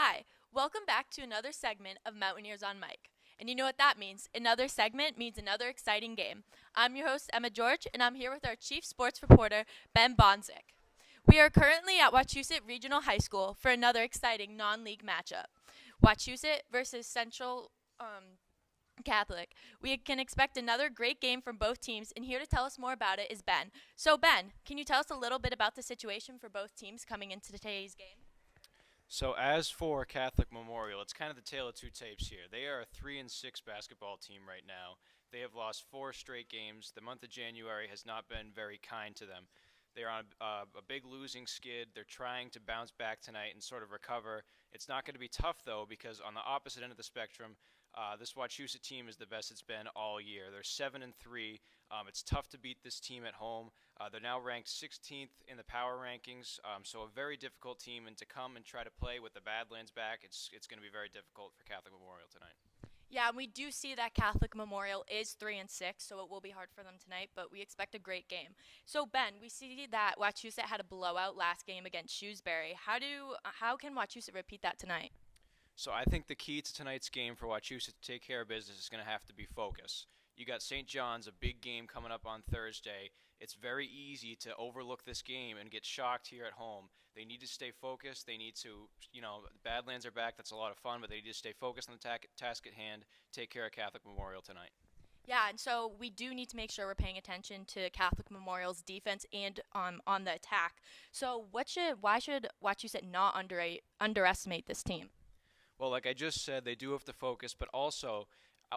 Hi, welcome back to another segment of Mountaineers on Mic. And you know what that means? Another segment means another exciting game. I'm your host, Emma George, and I'm here with our chief sports reporter, Ben Bonzik. We are currently at Wachusett Regional High School for another exciting non-league matchup. Wachusett versus Central Catholic. We can expect another great game from both teams, and here to tell us more about it is Ben. So Ben, can you tell us a little bit about the situation for both teams coming into today's game? So as for Catholic Memorial, it's kind of the tale of two tapes here. They are a 3-6 basketball team right now. They have lost 4 straight games. The month of January has not been very kind to them. They're on a big losing skid. They're trying to bounce back tonight and sort of recover. It's not going to be tough, though, because on the opposite end of the spectrum, this Wachusett team is the best it's been all year. They're 7-3. It's tough to beat this team at home. They're now ranked 16th in the power rankings, so a very difficult team. And to come and try to play with the Badlands back, it's going to be very difficult for Catholic Memorial tonight. Yeah, and we do see that Catholic Memorial is 3-6, so it will be hard for them tonight, but we expect a great game. So Ben, we see that Wachusett had a blowout last game against Shrewsbury. How can Wachusett repeat that tonight? So I think the key to tonight's game for Wachusett to take care of business is going to have to be focus. You got St. John's, a big game coming up on Thursday. It's very easy to overlook this game and get shocked here at home. They need to stay focused. They need to, the Badlands are back. That's a lot of fun, but they need to stay focused on the task at hand, take care of Catholic Memorial tonight. Yeah, and so we do need to make sure we're paying attention to Catholic Memorial's defense and on the attack. So why should Wachusett not underestimate this team? Well, like I just said, they do have to focus, but also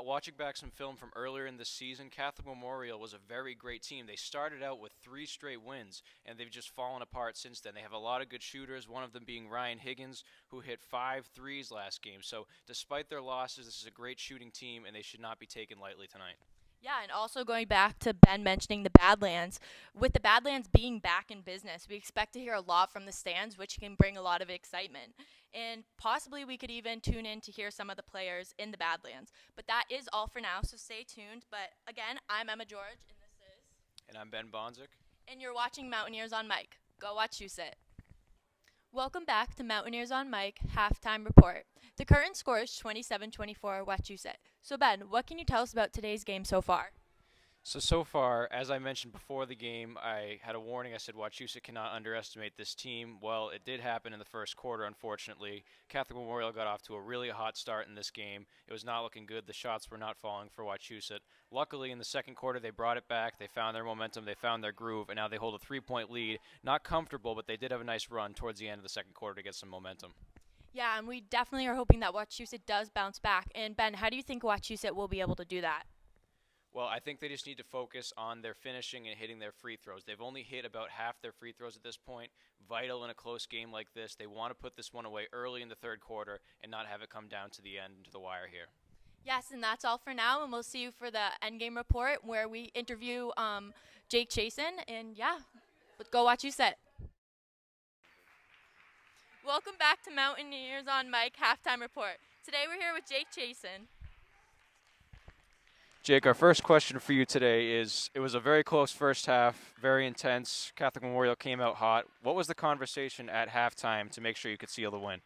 watching back some film from earlier in the season, Catholic Memorial was a very great team. They started out with 3 straight wins, and they've just fallen apart since then. They have a lot of good shooters, one of them being Ryan Higgins, who hit 5 threes last game. So despite their losses, this is a great shooting team, and they should not be taken lightly tonight. Yeah, and also going back to Ben mentioning the Badlands, with the Badlands being back in business, we expect to hear a lot from the stands, which can bring a lot of excitement. And possibly we could even tune in to hear some of the players in the Badlands. But that is all for now, so stay tuned. But again, I'm Emma George, and this is... And I'm Ben Bonzik. And you're watching Mountaineers on Mic. Go Wachusett. Welcome back to Mountaineers on Mic Halftime Report. The current score is 27-24 Wachusett. So Ben, what can you tell us about today's game so far? So far, as I mentioned before the game, I had a warning. I said Wachusett cannot underestimate this team. Well, it did happen in the first quarter, unfortunately. Catholic Memorial got off to a really hot start in this game. It was not looking good. The shots were not falling for Wachusett. Luckily, in the second quarter, they brought it back. They found their momentum. They found their groove, and now they hold a 3-point lead. Not comfortable, but they did have a nice run towards the end of the second quarter to get some momentum. Yeah, and we definitely are hoping that Wachusett does bounce back. And Ben, how do you think Wachusett will be able to do that? Well, I think they just need to focus on their finishing and hitting their free throws. They've only hit about half their free throws at this point. Vital in a close game like this. They want to put this one away early in the third quarter and not have it come down to the end, to the wire here. Yes, and that's all for now, and we'll see you for the endgame report where we interview Jake Chasen. And yeah, go Wachusett. Welcome back to Mountaineers on Mic Halftime Report. Today we're here with Jake Chasen. Jake, our first question for you today is, it was a very close first half, very intense. Catholic Memorial came out hot. What was the conversation at halftime to make sure you could seal the win?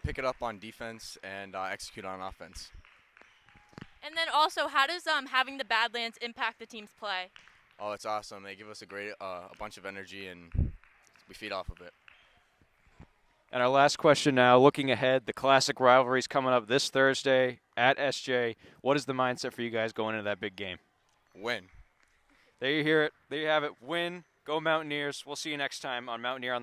Pick it up on defense and execute on offense. And then also, how does having the Badlands impact the team's play? Oh, it's awesome. They give us a bunch of energy, and we feed off of it. And our last question now, looking ahead, the classic rivalry's coming up this Thursday at SJ. What is the mindset for you guys going into that big game? Win. There you hear it. There you have it. Win. Go Mountaineers. We'll see you next time on Mountaineer on the